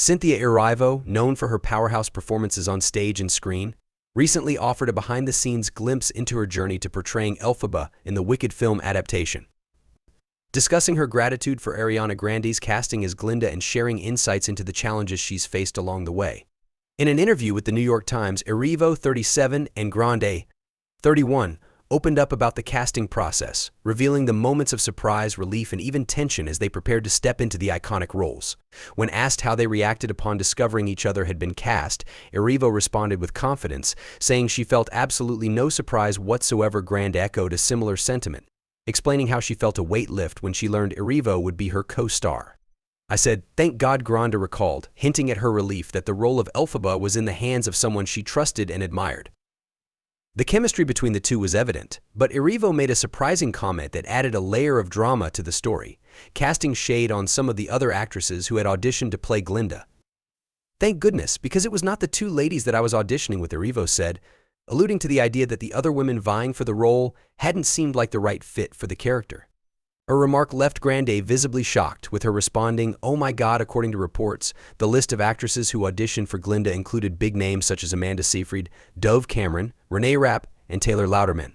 Cynthia Erivo, known for her powerhouse performances on stage and screen, recently offered a behind-the-scenes glimpse into her journey to portraying Elphaba in the Wicked film adaptation. Discussing her gratitude for Ariana Grande's casting as Glinda and sharing insights into the challenges she's faced along the way. In an interview with the New York Times, Erivo, 37, and Grande, 31, opened up about the casting process, revealing the moments of surprise, relief, and even tension as they prepared to step into the iconic roles. When asked how they reacted upon discovering each other had been cast, Erivo responded with confidence, saying she felt absolutely no surprise whatsoever. Grande echoed a similar sentiment, explaining how she felt a weight lift when she learned Erivo would be her co-star. "I said, thank God," Grande recalled, hinting at her relief that the role of Elphaba was in the hands of someone she trusted and admired. The chemistry between the two was evident, but Erivo made a surprising comment that added a layer of drama to the story, casting shade on some of the other actresses who had auditioned to play Glinda. "Thank goodness, because it was not the two ladies that I was auditioning with," Erivo said, alluding to the idea that the other women vying for the role hadn't seemed like the right fit for the character. Her remark left Grande visibly shocked, with her responding, "Oh my God." According to reports, the list of actresses who auditioned for Glinda included big names such as Amanda Seyfried, Dove Cameron, Renee Rapp, and Taylor Lautner.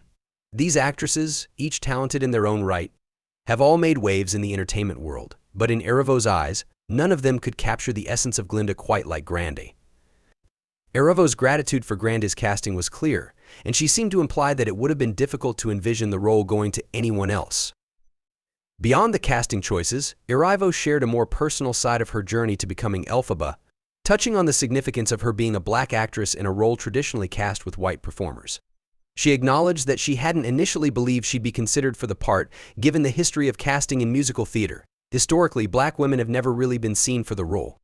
These actresses, each talented in their own right, have all made waves in the entertainment world, but in Erivo's eyes, none of them could capture the essence of Glinda quite like Grande. Erivo's gratitude for Grande's casting was clear, and she seemed to imply that it would have been difficult to envision the role going to anyone else. Beyond the casting choices, Erivo shared a more personal side of her journey to becoming Elphaba, touching on the significance of her being a black actress in a role traditionally cast with white performers. She acknowledged that she hadn't initially believed she'd be considered for the part, given the history of casting in musical theater. Historically, black women have never really been seen for the role.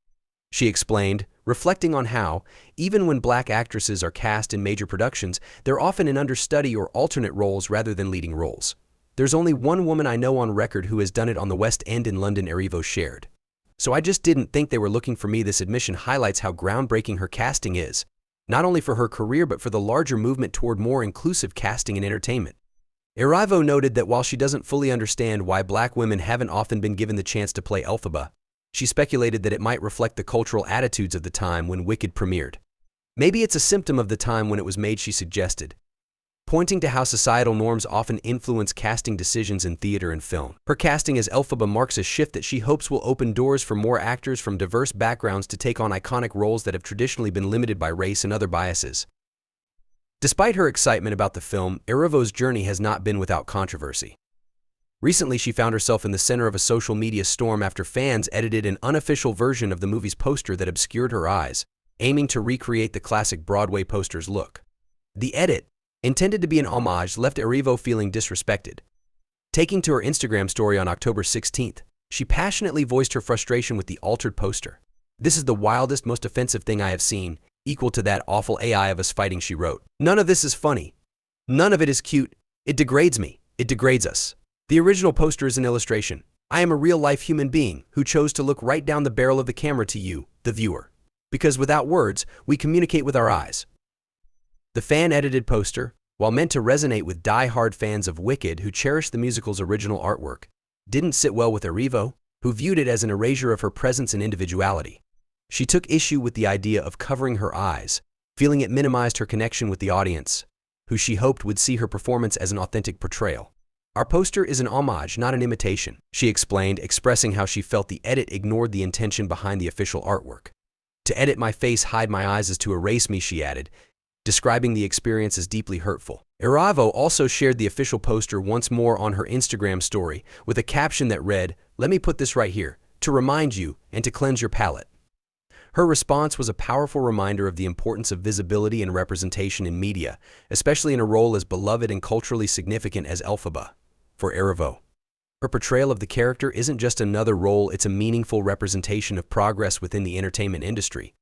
She explained, reflecting on how, even when black actresses are cast in major productions, they're often in understudy or alternate roles rather than leading roles. "There's only one woman I know on record who has done it on the West End in London," Erivo shared. "So I just didn't think they were looking for me." This admission highlights how groundbreaking her casting is, not only for her career but for the larger movement toward more inclusive casting in entertainment. Erivo noted that while she doesn't fully understand why black women haven't often been given the chance to play Elphaba, she speculated that it might reflect the cultural attitudes of the time when Wicked premiered. "Maybe it's a symptom of the time when it was made," she suggested, pointing to how societal norms often influence casting decisions in theater and film. Her casting as Elphaba marks a shift that she hopes will open doors for more actors from diverse backgrounds to take on iconic roles that have traditionally been limited by race and other biases. Despite her excitement about the film, Erivo's journey has not been without controversy. Recently, she found herself in the center of a social media storm after fans edited an unofficial version of the movie's poster that obscured her eyes, aiming to recreate the classic Broadway poster's look. The edit, intended to be an homage, left Erivo feeling disrespected. Taking to her Instagram story on October 16th, she passionately voiced her frustration with the altered poster. "This is the wildest, most offensive thing I have seen, equal to that awful AI of us fighting," she wrote. "None of this is funny. None of it is cute. It degrades me. It degrades us. The original poster is an illustration. I am a real-life human being who chose to look right down the barrel of the camera to you, the viewer. Because without words, we communicate with our eyes." The fan-edited poster, while meant to resonate with die-hard fans of Wicked who cherish the musical's original artwork, didn't sit well with Erivo, who viewed it as an erasure of her presence and individuality. She took issue with the idea of covering her eyes, feeling it minimized her connection with the audience, who she hoped would see her performance as an authentic portrayal. "Our poster is an homage, not an imitation," she explained, expressing how she felt the edit ignored the intention behind the official artwork. "To edit my face, hide my eyes is to erase me," she added, describing the experience as deeply hurtful. Erivo also shared the official poster once more on her Instagram story with a caption that read, "Let me put this right here, to remind you and to cleanse your palate." Her response was a powerful reminder of the importance of visibility and representation in media, especially in a role as beloved and culturally significant as Elphaba. For Erivo, her portrayal of the character isn't just another role, it's a meaningful representation of progress within the entertainment industry.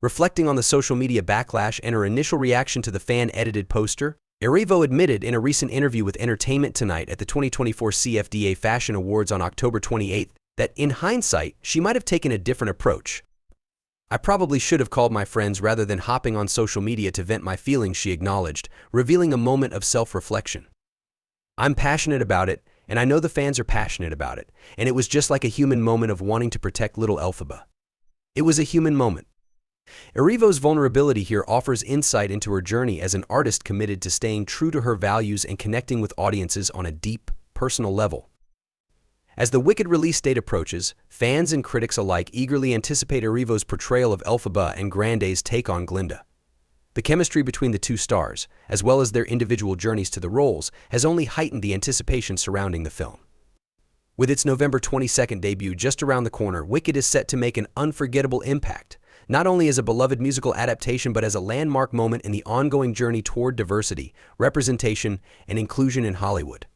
Reflecting on the social media backlash and her initial reaction to the fan-edited poster, Erivo admitted in a recent interview with Entertainment Tonight at the 2024 CFDA Fashion Awards on October 28th that, in hindsight, she might have taken a different approach. "I probably should have called my friends rather than hopping on social media to vent my feelings," she acknowledged, revealing a moment of self-reflection. "I'm passionate about it, and I know the fans are passionate about it, and it was just like a human moment of wanting to protect little Elphaba." It was a human moment. Erivo's vulnerability here offers insight into her journey as an artist committed to staying true to her values and connecting with audiences on a deep, personal level. As the Wicked release date approaches, fans and critics alike eagerly anticipate Erivo's portrayal of Elphaba and Grande's take on Glinda. The chemistry between the two stars, as well as their individual journeys to the roles, has only heightened the anticipation surrounding the film. With its November 22nd debut just around the corner, Wicked is set to make an unforgettable impact, not only as a beloved musical adaptation but as a landmark moment in the ongoing journey toward diversity, representation, and inclusion in Hollywood.